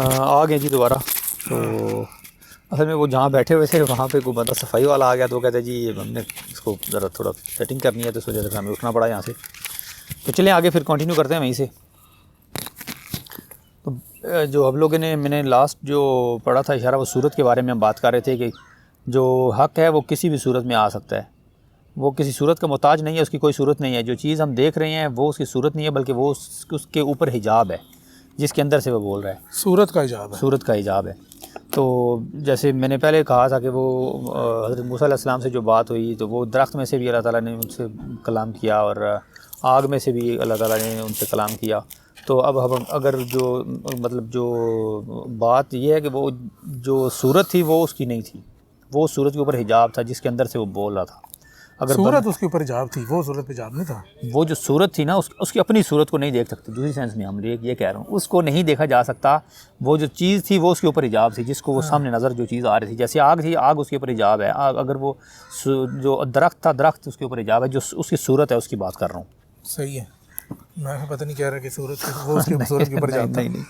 آ گئے جی دوبارہ. تو اصل میں وہ جہاں بیٹھے ہوئے تھے وہاں پہ کوئی بندہ صفائی والا آ گیا تو وہ کہتے ہیں جی ہم نے اس کو ذرا تھوڑا سیٹنگ کرنی ہے تو اس وجہ سے ہمیں اٹھنا پڑا یہاں سے. تو چلیں آگے پھر کنٹینیو کرتے ہیں وہیں سے. تو جو ہم لوگوں نے میں نے لاسٹ جو پڑھا تھا اشارہ وہ صورت کے بارے میں ہم بات کر رہے تھے کہ جو حق ہے وہ کسی بھی صورت میں آ سکتا ہے. وہ کسی صورت کا محتاج نہیں ہے, اس کی کوئی صورت نہیں ہے. جو چیز ہم دیکھ رہے ہیں وہ اس کی صورت نہیں ہے بلکہ وہ اس کے اوپر حجاب ہے جس کے اندر سے وہ بول رہا ہے. صورت کا حجاب ہے. صورت کا حجاب ہے. تو جیسے میں نے پہلے کہا تھا کہ وہ حضرت موسیٰ علیہ السلام سے جو بات ہوئی تو وہ درخت میں سے بھی اللہ تعالیٰ نے ان سے کلام کیا اور آگ میں سے بھی اللہ تعالیٰ نے ان سے کلام کیا. تو اب ہم اگر جو مطلب جو بات یہ ہے کہ وہ جو صورت تھی وہ اس کی نہیں تھی, وہ صورت کے اوپر حجاب تھا جس کے اندر سے وہ بول رہا تھا. اگر صورت اس کے اوپر حجاب تھی, وہ صورت پہ حجاب نہیں تھا. وہ جو صورت تھی نا اس کی اپنی صورت کو نہیں دیکھ سکتے. دوسری سینس میں ہم یہ کہہ رہا ہوں اس کو نہیں دیکھا جا سکتا. وہ جو چیز تھی وہ اس کے اوپر حجاب تھی جس کو وہ سامنے نظر جو چیز آ رہی تھی. جیسے آگ تھی, آگ اس کے اوپر حجاب ہے. اگر وہ جو درخت تھا درخت اس کے اوپر حجاب ہے. جو اس کی صورت ہے اس کی بات کر رہا ہوں. صحیح ہے. میں پتہ نہیں کہہ رہا کہ صورت وہ اس کی صورت کے اوپر حجاب تھا. نہیں.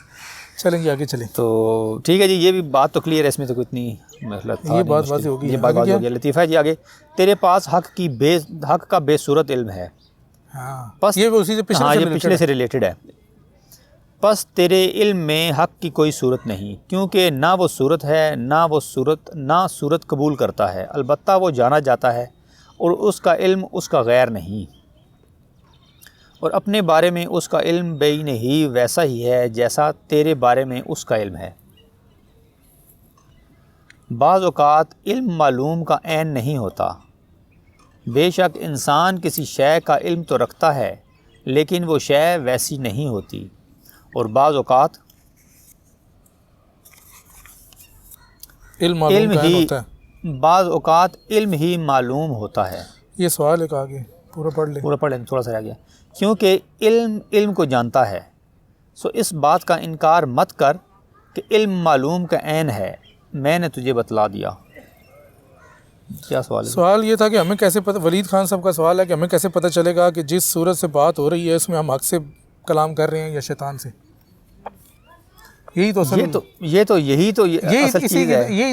چلیں گے آگے چلیں. تو ٹھیک ہے جی, یہ بھی بات تو کلیئر ہے, اس میں تو کوئی اتنی مسئلہ تھا یہ بات واضح ہوگی. یہ بات واضح ہو گیا. لطیفہ جی آگے, تیرے پاس حق کا بے صورت علم ہے. ہاں یہ اسی سے پچھلے سے ریلیٹڈ ہے. پس تیرے علم میں حق کی کوئی صورت نہیں, کیونکہ نہ وہ صورت ہے نہ صورت قبول کرتا ہے, البتہ وہ جانا جاتا ہے اور اس کا علم اس کا غیر نہیں, اور اپنے بارے میں اس کا علم بین ہی ویسا ہی ہے جیسا تیرے بارے میں اس کا علم ہے. بعض اوقات علم معلوم کا عین نہیں ہوتا. بے شک انسان کسی شے کا علم تو رکھتا ہے لیکن وہ شے ویسی نہیں ہوتی, اور بعض اوقات علم ہی معلوم ہوتا ہے. یہ سوال ایک آگے پورا پڑھ لیں, تھوڑا سا رہ گیا. کیونکہ علم کو جانتا ہے, سو اس بات کا انکار مت کر کہ علم معلوم کا عین ہے, میں نے تجھے بتلا دیا. کیا سوال ہے؟ سوال یہ تھا کہ ہمیں کیسے پتہ, ولید خان صاحب کا سوال ہے کہ ہمیں کیسے پتہ چلے گا کہ جس صورت سے بات ہو رہی ہے اس میں ہم حق سے کلام کر رہے ہیں یا شیطان سے. یہی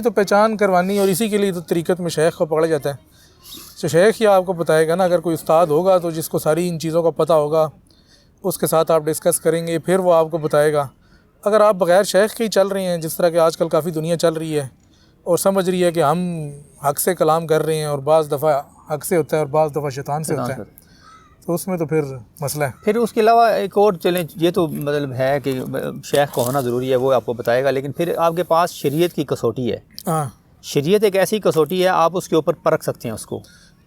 تو پہچان کروانی, اور اسی کے لیے تو طریقت میں شیخ کو پکڑا جاتا ہے. تو شیخ یہ آپ کو بتائے گا نا, اگر کوئی استاد ہوگا تو جس کو ساری ان چیزوں کا پتہ ہوگا اس کے ساتھ آپ ڈسکس کریں گے, پھر وہ آپ کو بتائے گا. اگر آپ بغیر شیخ کے ہی چل رہے ہیں, جس طرح کہ آج کل کافی دنیا چل رہی ہے اور سمجھ رہی ہے کہ ہم حق سے کلام کر رہے ہیں اور بعض دفعہ حق سے ہوتا ہے اور بعض دفعہ شیطان سے ہوتا ہے, تو اس میں تو پھر مسئلہ ہے. پھر اس کے علاوہ ایک اور چلیں, یہ تو مطلب ہے کہ شیخ کو ہونا ضروری ہے, وہ آپ کو بتائے گا, لیکن پھر آپ کے پاس شریعت کی کسوٹی ہے. ہاں شریعت ایک ایسی کسوٹی ہے, آپ اس کے اوپر پرکھ سکتے ہیں اس کو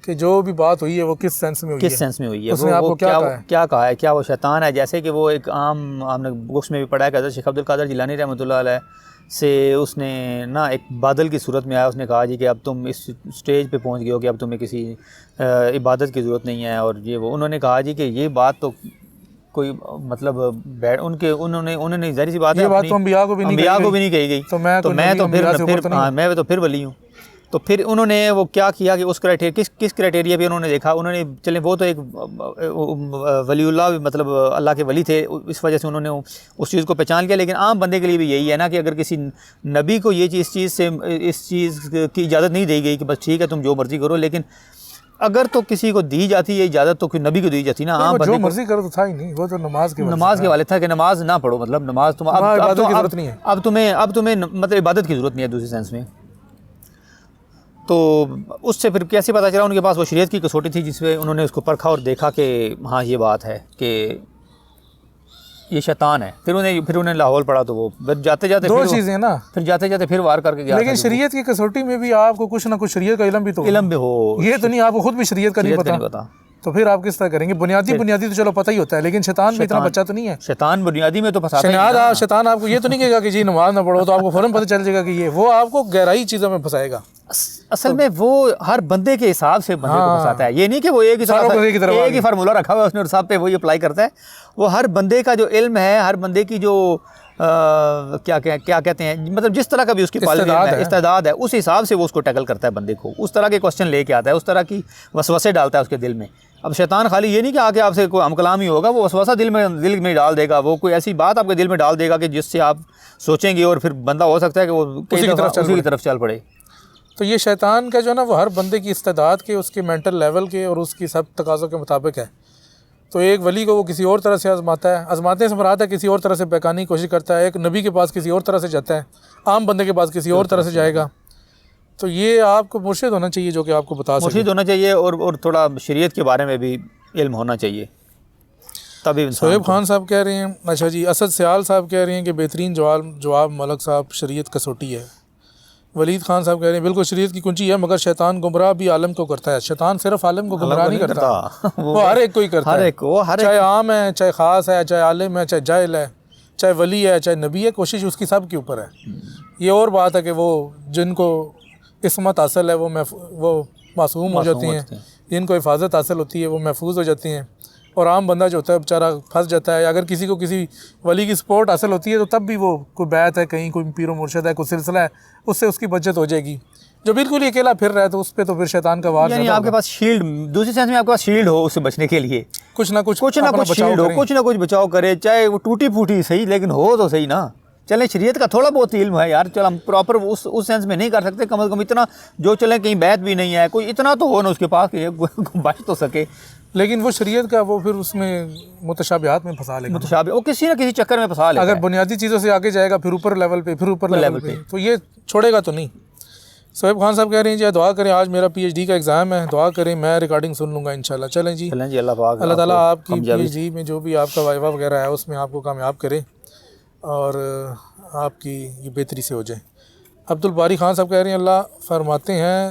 کہ جو بھی بات ہوئی ہے وہ کس سینس میں ہوئی ہے. اس نے آپ کو کیا کہا ہے, کیا وہ شیطان ہے. جیسے کہ وہ ایک عام ہم نے بکس میں بھی پڑھا ہے کہ حضرت شیخ عبد القادر جیلانی رحمۃ اللہ علیہ سے اس نے نا ایک بادل کی صورت میں آیا, اس نے کہا جی کہ اب تم اس سٹیج پہ پہنچ گئے ہو کہ اب تمہیں کسی عبادت کی ضرورت نہیں ہے. اور یہ وہ انہوں نے کہا جی کہ یہ بات تو کوئی مطلب انہوں نے ظاہر سی بات ہے, یہ بات تو انبیاء کو بھی نہیں کہی گئی, میں تو پھر ولی ہوں. تو پھر انہوں نے وہ کیا کیا کہ اس کس کرائٹیریا پہ انہوں نے دیکھا, انہوں نے چلیں وہ تو ایک ولی اللہ مطلب اللہ کے ولی تھے, اس وجہ سے انہوں نے اس چیز کو پہچان کیا. لیکن عام بندے کے لیے بھی یہی ہے نا کہ اگر کسی نبی کو اس چیز کی اجازت نہیں دی گئی کہ بس ٹھیک ہے تم جو مرضی کرو, لیکن اگر تو کسی کو دی جاتی ہے اجازت تو کوئی نبی کو دی جاتی نا, عام بندے جو مرضی کرو تو تھا ہی نہیں, وہ تو نماز کے والے تھا کہ نماز نہ پڑھو, مطلب نماز تم اب تمہیں مطلب عبادت کی ضرورت نہیں ہے دوسری سینس میں. تو اس سے پھر کیسے پتہ چلا, ان کے پاس وہ شریعت کی کسوٹی تھی جس میں انہوں نے اس کو پرکھا اور دیکھا کہ ہاں یہ بات ہے کہ یہ شیطان ہے. پھر انہیں لاہور پڑا تو وہ پھر جاتے دو چیزیں نا, پھر جاتے پھر وار کر کے گیا. لیکن شریعت کی کسوٹی میں بھی آپ کو کچھ نہ کچھ شریعت کا علم بھی ہو, یہ تو نہیں آپ کو خود بھی شریعت کا نہیں پتا, تو پھر آپ کس طرح کریں گے. بنیادی تو چلو پتہ ہی ہوتا ہے, لیکن شیطان بھی اتنا بچہ تو نہیں ہے. شیطان بنیادی میں تو پھنساتا ہے. شیطان آپ کو یہ تو نہیں کہے گا کہ جی نماز نہ پڑھو, تو آپ کو فوراً پتہ چل جائے گا کہ یہ, وہ آپ کو گہرائی چیزوں میں پھنسائے گا. اصل میں وہ ہر بندے کے حساب سے بندے کو پھنساتا ہے. یہ نہیں کہ وہ ایک ہی فارمولہ رکھا ہوا ہے اس نے اور سب پہ وہی اپلائی کرتا ہے. وہ ہر بندے کا جو علم ہے, ہر بندے کی جو کیا کہتے ہیں مطلب جس طرح کا بھی اس کی استعداد ہے, اس حساب سے وہ اس کو ٹیکل کرتا ہے بندے کو, اس طرح کے کوسچن لے کے آتا ہے, اس طرح کی وسوسے ڈالتا ہے اس کے دل میں. اب شیطان خالی یہ نہیں کہ آ کے آپ سے کوئی ہم کلام ہی ہوگا، وہ وسوسہ دل میں ڈال دے گا، وہ کوئی ایسی بات آپ کے دل میں ڈال دے گا کہ جس سے آپ سوچیں گے اور پھر بندہ ہو سکتا ہے کہ وہ اسی کی طرف چل پڑے۔ تو یہ شیطان کا جو ہے نا وہ ہر بندے کی استعداد کے، اس کے مینٹل لیول کے اور اس کی سب تقاضوں کے مطابق ہے۔ تو ایک ولی کو وہ کسی اور طرح سے آزماتا ہے، آزماتے سے مراد ہے کسی اور طرح سے بہکانے کی کوشش کرتا ہے، ایک نبی کے پاس کسی اور طرح سے جاتا ہے، عام بندے کے پاس کسی اور طرح سے جائے گا۔ تو یہ آپ کو مرشد ہونا چاہیے جو کہ آپ کو بتا سکے، مرشد ہونا چاہیے اور تھوڑا شریعت کے بارے میں بھی علم ہونا چاہیے، تبھی انسان شعیب خان صاحب کہہ رہے ہیں، اچھا جی اسد سیال صاحب کہہ رہے ہیں کہ بہترین جواب ملک صاحب، شریعت کسوٹی ہے۔ ولید خان صاحب کہہ رہے ہیں بالکل شریعت کی کنجی ہے، مگر شیطان گمراہ بھی عالم کو کرتا ہے۔ شیطان صرف عالم کو گمراہ نہیں کرتا، وہ ہر ایک کو ہی کرتا ہے، چاہے عام ہے، چاہے خاص ہے، چاہے عالم ہے، چاہے جاہل ہے، چاہے ولی ہے، چاہے نبی ہے، کوشش اس کی سب کے اوپر ہے۔ یہ اور بات ہے کہ وہ جن کو عصمت حاصل ہے وہ معصوم ہو جاتی ہیں، جن کو حفاظت حاصل ہوتی ہے وہ محفوظ ہو جاتی ہیں، اور عام بندہ جو ہوتا ہے بیچارہ پھنس جاتا ہے۔ اگر کسی کو کسی ولی کی سپورٹ حاصل ہوتی ہے تو تب بھی وہ کوئی بیعت ہے، کہیں کوئی پیر و مرشد ہے، کوئی سلسلہ ہے، اس سے اس کی بچت ہو جائے گی۔ جو بالکل ہی اکیلا پھر رہا ہے تو اس پہ تو پھر شیطان کا وار یعنی آپ کے پاس شیلڈ، دوسری سینس میں آپ کے پاس شیلڈ ہو اس سے بچنے کے لیے، کچھ نہ کچھ شیلڈ ہو، کچھ نہ کچھ بچاؤ کرے، چاہے وہ ٹوٹی پھوٹی صحیح لیکن ہو تو صحیح نا۔ چلیں شریعت کا تھوڑا بہت علم ہے یار، چل ہم پراپر اس سینس میں نہیں کر سکتے، کم از کم اتنا جو چلیں کہیں بیعت بھی نہیں ہے، کوئی اتنا تو ہو نا اس کے پاس کہ بچ تو سکے۔ لیکن وہ شریعت کا وہ پھر اس میں متشابہات میں پھنسا لے گا، متشابہ وہ کسی نہ کسی چکر میں پھنسا لے گا۔ اگر بنیادی چیزوں سے آگے جائے گا پھر اوپر لیول پہ، پھر اوپر لیول پہ، تو یہ چھوڑے گا تو نہیں۔ شعیب خان صاحب کہہ رہے ہیں جی دعا کریں، آج میرا پی ایچ ڈی کا ایگزام ہے، دعا کریں، میں ریکارڈنگ سن لوں گا انشاءاللہ۔ چلیں جی اللہ تعالیٰ آپ کی پی ایچ ڈی میں جو بھی آپ کا وائوہ وغیرہ ہے اس میں آپ کو کامیاب کرے اور آپ کی یہ بہتری سے ہو جائے۔ عبدالباری خان صاحب کہہ رہے ہیں اللہ فرماتے ہیں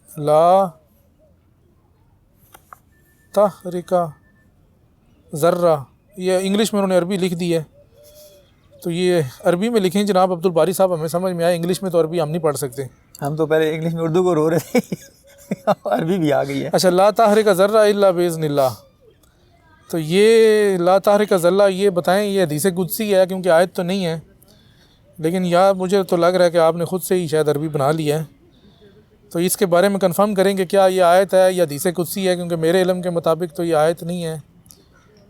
لا تحرکا ذرہ، یہ انگلش میں انہوں نے عربی لکھ دی ہے، تو یہ عربی میں لکھیں جناب عبدالباری صاحب، ہمیں سمجھ میں آئے، انگلش میں تو عربی ہم نہیں پڑھ سکتے۔ ہم تو پہلے انگلش میں اردو کو رو رہے تھے، عربی بھی آ گئی ہے۔ اچھا لا تحرک ذرہ الا باذن اللہ، تو یہ لا تحرک ذرہ یہ بتائیں یہ حدیث قدسی ہے کیونکہ آیت تو نہیں ہے، لیکن یا مجھے تو لگ رہا ہے کہ آپ نے خود سے ہی شاید عربی بنا لی ہے، تو اس کے بارے میں کنفرم کریں کہ کیا یہ آیت ہے یا حدیث قدسی ہے، کیونکہ میرے علم کے مطابق تو یہ آیت نہیں ہے،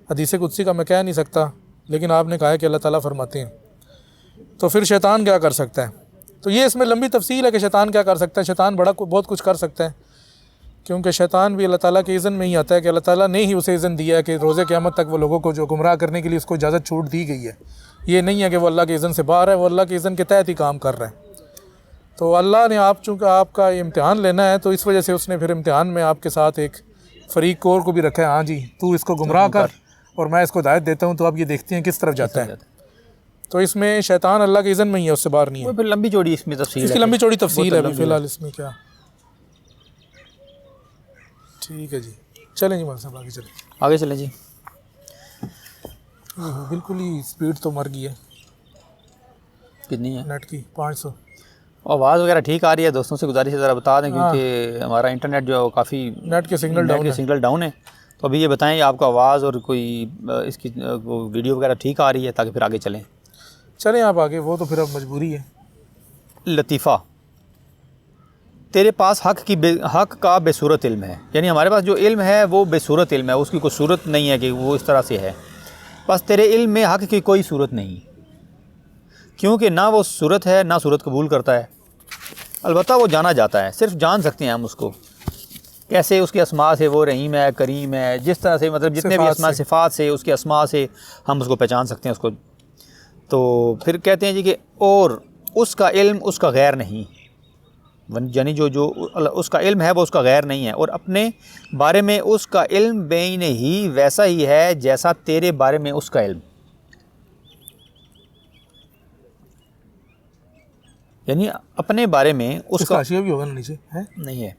حدیث قدسی کا میں کہہ نہیں سکتا، لیکن آپ نے کہا ہے کہ اللہ تعالیٰ فرماتے ہیں، تو پھر شیطان کیا کر سکتا ہے؟ تو یہ اس میں لمبی تفصیل ہے کہ شیطان کیا کر سکتا ہے۔ شیطان بہت کچھ کر سکتا ہے، کیونکہ شیطان بھی اللہ تعالیٰ کے اذن میں ہی آتا ہے، کہ اللہ تعالیٰ نے ہی اسے اذن دیا ہے کہ روز قیامت تک وہ لوگوں کو جو گمراہ کرنے کے لیے اس کو اجازت چھوٹ دی گئی ہے، یہ نہیں ہے کہ وہ اللہ کے اذن سے باہر ہے، وہ اللہ کے اذن کے تحت ہی کام کر رہا ہے۔ تو اللہ نے چونکہ آپ کا امتحان لینا ہے تو اس وجہ سے اس نے پھر امتحان میں آپ کے ساتھ ایک فریق کور کو بھی رکھا ہے، ہاں جی تو اس کو گمراہ کر اور میں اس کو ہدایت دیتا ہوں، تو آپ یہ دیکھتے ہیں کس طرف جاتا ہے۔ تو اس میں شیطان اللہ کے اذن میں ہی ہے، اس سے باہر نہیں ہے۔ پھر لمبی چوڑی اس میں تفصیل ہے، اس کی لمبی چوڑی تفصیل ہے، ابھی فی الحال اس میں کیا ٹھیک ہے جی۔ چلیں جی مول صاحب آگے چلیں جی۔ بالکل ہی اسپیڈ تو مر گئی ہے، کتنی ہے نیٹ کی 500۔ آواز وغیرہ ٹھیک آ رہی ہے؟ دوستوں سے گزارش ہے ذرا بتا دیں، کیونکہ ہمارا انٹرنیٹ جو کافی نیٹ کے سگنل ڈاؤن ہے، تو ابھی یہ بتائیں آپ کا آواز اور کوئی اس کی ویڈیو وغیرہ ٹھیک آ رہی ہے تاکہ پھر آگے چلیں آپ آگے، وہ تو پھر اب مجبوری ہے۔ لطیفہ، تیرے پاس حق کا بے صورت علم ہے، یعنی ہمارے پاس جو علم ہے وہ بے صورت علم ہے، اس کی کوئی صورت نہیں ہے کہ وہ اس طرح سے ہے، بس تیرے علم میں حق کی کوئی صورت نہیں، کیونکہ نہ وہ صورت ہے نہ صورت قبول کرتا ہے، البتہ وہ جانا جاتا ہے، صرف جان سکتے ہیں ہم اس کو، کیسے اس کے اسماء سے وہ رحیم ہے، کریم ہے، جس طرح سے مطلب جتنے بھی اسماء صفات سے اس کے اسماء سے ہم اس کو پہچان سکتے ہیں اس کو۔ تو پھر کہتے ہیں جی کہ اور اس کا علم اس کا غیر نہیں، یعنی جو اس کا علم ہے وہ اس کا غیر نہیں ہے، اور اپنے بارے میں اس کا علم بین ہی ویسا ہی ہے جیسا تیرے بارے میں اس کا علم، یعنی اپنے بارے میں اس کا بھی ہوگا نیچے ہے نہیں ہے،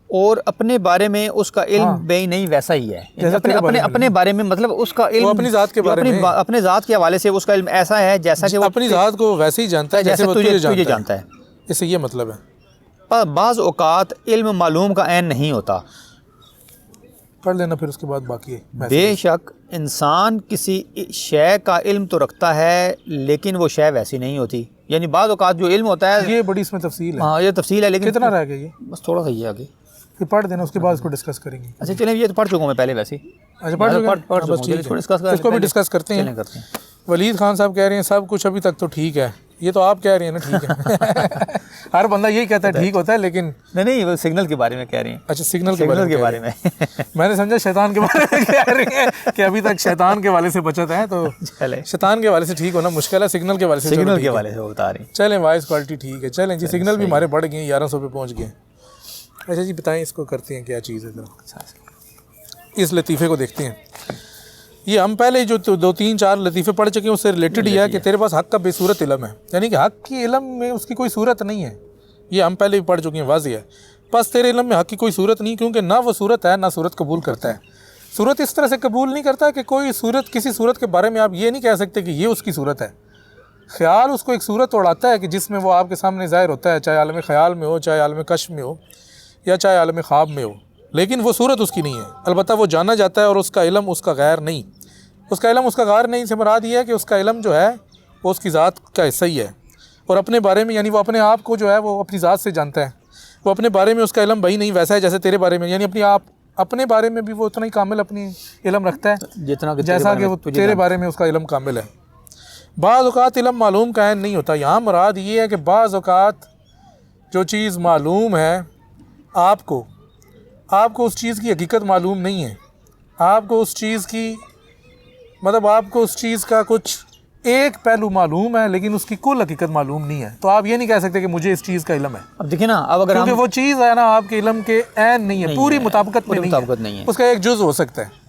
اور اپنے بارے میں اس کا علم بے نہیں ویسا ہی ہے، اپنے بارے میں مطلب اس کا علم اپنی ذات کے بارے میں، اپنے ذات کے حوالے سے اس کا علم ایسا ہے جیسا کہ وہ اپنی ذات کو ویسے ہی جانتا ہے جیسے وہ تجھے جانتا ہے، اس سے یہ مطلب ہے۔ پر بعض اوقات علم معلوم کا عین نہیں ہوتا، پڑھ لینا پھر اس کے بعد باقی ہے۔ بے شک انسان کسی شے کا علم تو رکھتا ہے لیکن وہ شے ویسی نہیں ہوتی، یعنی بعض اوقات جو علم ہوتا ہے، یہ بڑی اس میں تفصیل ہے، ہاں یہ تفصیل ہے، لیکن کتنا رہ گیا یہ؟ بس تھوڑا سا یہ آگے یہ پڑھ دینا, اس کے بعد اس کو ڈسکس کریں گے. اچھا چلیں, یہ تو پڑھ چکا ہوں میں پہلے ویسے. اچھا پڑھ چکے ہیں, اس کو بھی ڈسکس کرتے ہیں. ولید خان صاحب کہہ رہے ہیں سب کچھ ابھی تک تو ٹھیک ہے. یہ تو آپ کہہ رہے ہیں نا ٹھیک ہے. ہر بندہ یہی کہتا ہے ٹھیک ہوتا ہے, لیکن نہیں وہ سگنل کے بارے میں کہہ رہے ہیں. اچھا سگنل کے بارے میں میں نے سمجھا شیطان کے بارے میں کہہ رہے ہیں کہ ابھی تک شیطان کے والے سے بچت ہے, تو شیطان کے والے سے ٹھیک ہونا مشکل ہے, سگنل کے والے سے بتا رہے ہیں. چلیں وائس کوالٹی ٹھیک ہے. چلیں جی, سگنل بھی ہمارے بڑھ گئے ہیں, 1100 پہ پہنچ گئے. اچھا جی بتائیں اس کو کرتے ہیں کیا چیز ہے ذرا, اس لطیفے کو دیکھتے ہیں. یہ ہم پہلے جو 2-3-4 لطیفے پڑھ چکے ہیں اس سے ریلیٹڈ یہ ہے کہ تیرے پاس حق کا بے صورت علم ہے, یعنی کہ حق کی علم میں اس کی کوئی صورت نہیں ہے. یہ ہم پہلے بھی پڑھ چکے ہیں, واضح ہے. بس تیرے علم میں حق کی کوئی صورت نہیں, کیونکہ نہ وہ صورت ہے نہ صورت قبول کرتا ہے. صورت اس طرح سے قبول نہیں کرتا کہ کوئی صورت, کسی صورت کے بارے میں آپ یہ نہیں کہہ سکتے کہ یہ اس کی صورت ہے. خیال اس کو ایک صورت اڑاتا ہے کہ جس میں وہ آپ کے سامنے ظاہر ہوتا ہے, چاہے عالم خیال میں ہو, چاہے عالم کشف میں ہو, یا چاہے عالم خواب میں ہو, لیکن وہ صورت اس کی نہیں ہے. البتہ وہ جانا جاتا ہے, اور اس کا علم اس کا غیر نہیں. اس کا علم اس کا غیر نہیں سے مراد یہ ہے کہ اس کا علم جو ہے وہ اس کی ذات کا حصہ ہی ہے, اور اپنے بارے میں یعنی وہ اپنے آپ کو جو ہے وہ اپنی ذات سے جانتا ہے. وہ اپنے بارے میں اس کا علم وہی نہیں ویسا ہے جیسے تیرے بارے میں, یعنی اپنے بارے میں بھی وہ اتنا ہی کامل اپنی علم رکھتا ہے جیسا کہ وہ تیرے بارے میں اس کا علم کامل ہے. بعض اوقات علم معلوم کا عین نہیں ہوتا. یہاں مراد یہ ہے کہ بعض اوقات جو چیز معلوم ہے آپ کو اس چیز کی حقیقت معلوم نہیں ہے. آپ کو اس چیز کی آپ کو اس چیز کا کچھ ایک پہلو معلوم ہے, لیکن اس کی کل حقیقت معلوم نہیں ہے. تو آپ یہ نہیں کہہ سکتے کہ مجھے اس چیز کا علم ہے. اب دیکھیں نا, اب اگر کیونکہ وہ چیز ہے نا آپ کے علم کے عین نہیں ہے, پوری مطابقت میں نہیں ہے, اس کا ایک جز ہو سکتا ہے.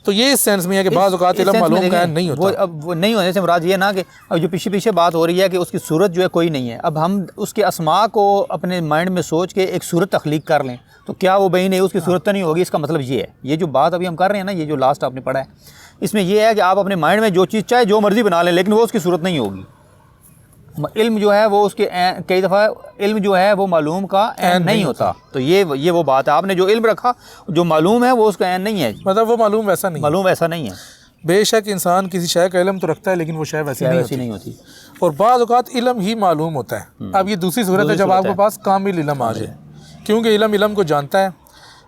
تو یہ اس سینس میں ہے کہ بعض اوقات علم معلوم کا عین نہیں ہوتا. اب وہ نہیں ہونے سے مراد یہ نا کہ جو پیچھے بات ہو رہی ہے کہ اس کی صورت جو ہے کوئی نہیں ہے. اب ہم اس کے اسماء کو اپنے مائنڈ میں سوچ کے ایک صورت تخلیق کر لیں تو کیا وہ بہی نہیں, اس کی صورت تو نہیں ہوگی. اس کا مطلب یہ ہے, یہ جو بات ابھی ہم کر رہے ہیں نا, یہ جو لاسٹ آپ نے پڑھا ہے, اس میں یہ ہے کہ آپ اپنے مائنڈ میں جو چیز چاہے جو مرضی بنا لیں, لیکن وہ اس کی صورت نہیں ہوگی. علم جو ہے وہ اس کے کئی دفعہ علم جو ہے وہ معلوم کا عین نہیں ہوتا. تو یہ وہ بات ہے, آپ نے جو علم رکھا جو معلوم ہے وہ اس کا عین نہیں ہے, وہ معلوم ویسا نہیں ہے. بے شک انسان کسی شے کا علم تو رکھتا ہے, لیکن وہ شے ویسی نہیں ہوتی. اور بعض اوقات علم ہی معلوم ہوتا ہے. اب یہ دوسری صورت ہے جب آپ کے پاس کامل علم آ جائے, کیونکہ علم کو جانتا ہے.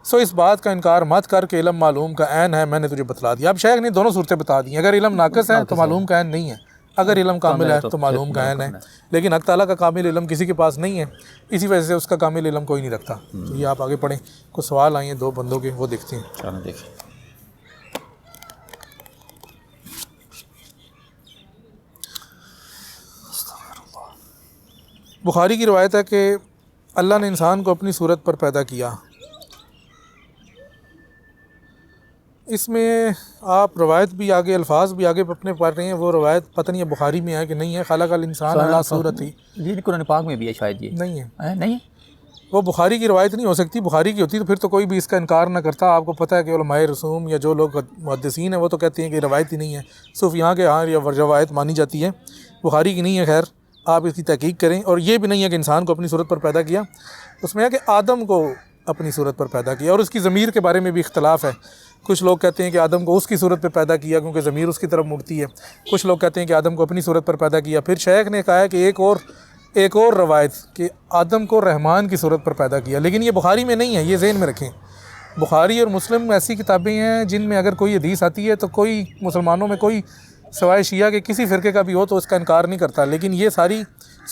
سو اس بات کا انکار مت کر کے علم معلوم کا عین ہے, میں نے تجھے بتلا دیا. اب شیخ نے دونوں صورتیں بتا دی. اگر علم ناقص ہے تو معلوم کا عین نہیں ہے, اگر علم کامل ہے تو معلوم کا عین ہے. لیکن حق تعالیٰ کا کامل علم کسی کے پاس نہیں ہے, اسی وجہ سے اس کا کامل علم کوئی نہیں رکھتا. تو یہ آپ آگے پڑھیں, کچھ سوال آئے ہیں 2 بندوں کے, وہ دیکھتے ہیں. بخاری کی روایت ہے کہ اللہ نے انسان کو اپنی صورت پر پیدا کیا. اس میں آپ روایت بھی آگے, الفاظ بھی آگے اپنے پڑھ رہے ہیں. وہ روایت پتہ نہیں ہے بخاری میں ہے کہ نہیں ہے. خلق الانسان علی صورت ہی, یہ قرآن پاک میں بھی ہے شاید, یہ نہیں ہے. نہیں ہے, وہ بخاری کی روایت نہیں ہو سکتی. بخاری کی ہوتی تو پھر تو کوئی بھی اس کا انکار نہ کرتا. آپ کو پتہ ہے کہ علماء رسوم یا جو لوگ محدثین ہیں وہ تو کہتے ہیں کہ روایت ہی نہیں ہے, صرف یہاں کے روایت مانی جاتی ہے, بخاری کی نہیں ہے. خیر آپ اس کی تحقیق کریں. اور یہ بھی نہیں ہے کہ انسان کو اپنی صورت پر پیدا کیا, اس میں ہے کہ آدم کو اپنی صورت پر پیدا کیا. اور اس کی ضمیر کے بارے میں بھی اختلاف ہے. کچھ لوگ کہتے ہیں کہ آدم کو اس کی صورت پہ پیدا کیا کیونکہ ضمیر اس کی طرف مڑتی ہے. کچھ لوگ کہتے ہیں کہ آدم کو اپنی صورت پر پیدا کیا. پھر شیخ نے کہا ہے کہ ایک اور روایت کہ آدم کو رحمان کی صورت پر پیدا کیا, لیکن یہ بخاری میں نہیں ہے, یہ ذہن میں رکھیں. بخاری اور مسلم ایسی کتابیں ہیں جن میں اگر کوئی حدیث آتی ہے تو کوئی مسلمانوں میں کوئی سوائے شیعہ کے کسی فرقے کا بھی ہو تو اس کا انکار نہیں کرتا. لیکن یہ ساری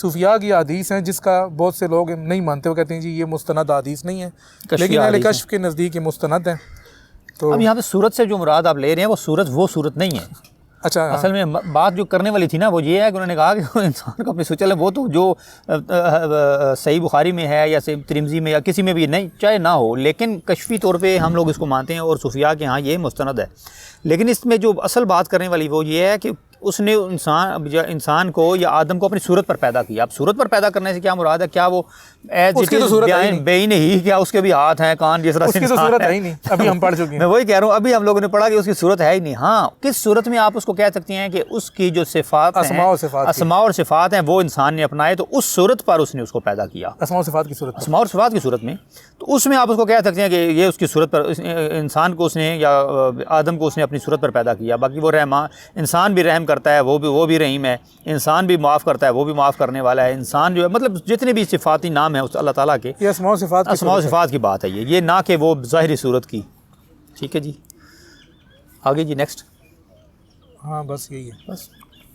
صوفیاء کی حدیث ہیں جس کا بہت سے لوگ نہیں مانتے. وہ کہتے ہیں جی یہ مستند حدیث نہیں ہے, لیکن اہل کشف کے نزدیک یہ مستند ہے. تو اب یہاں پہ صورت سے جو مراد آپ لے رہے ہیں وہ صورت نہیں ہے. اچھا, اصل میں بات جو کرنے والی تھی نا وہ یہ ہے کہ انہوں نے کہا کہ انسان کو اپنی چلے وہ تو جو صحیح بخاری میں ہے یا صحیح ترمذی میں یا کسی میں بھی نہیں چاہے نہ ہو, لیکن کشفی طور پہ ہم لوگ اس کو مانتے ہیں اور صوفیاء کے ہاں یہ مستند ہے. لیکن اس میں جو اصل بات کرنے والی وہ یہ ہے کہ اس نے انسان کو یا آدم کو اپنی صورت پر پیدا کیا. اب صورت پر پیدا کرنے سے کیا مراد ہے؟ کیا وہ بے ہی نہیں, کیا اس کے بھی ہاتھ ہیں کان جس طرح اس کی تو صورت ہے ہی نہیں. ابھی ہم پڑھ چکے ہیں, میں وہی کہہ رہا ہوں, ابھی ہم لوگوں نے پڑھا کہ اس کی صورت ہے ہی نہیں. ہاں کس صورت میں آپ اس کو کہہ سکتے ہیں کہ اس کی جو صفات اسماء اور صفات ہیں وہ انسان نے اپنائے, تو اس صورت پر اس نے اس کو پیدا کیا. اسماء اور صفات کی صورت میں, تو اس میں آپ اس کو کہہ سکتے ہیں کہ یہ اس کی صورت پر انسان کو اس نے یا آدم کو اس نے اپنی صورت پر پیدا کیا. باقی وہ رحمان انسان بھی رحم کرتا ہے, وہ بھی رحیم ہے, انسان بھی معاف کرتا ہے, وہ بھی معاف کرنے والا ہے. انسان جو ہے مطلب جتنے بھی صفاتی نام ہیں اس اللہ تعالیٰ کے, یہ اسماء و صفات کی بات ہے یہ نہ کہ وہ ظاہری صورت کی. ٹھیک ہے جی, آگے جی نیکسٹ. ہاں بس یہی ہے بس.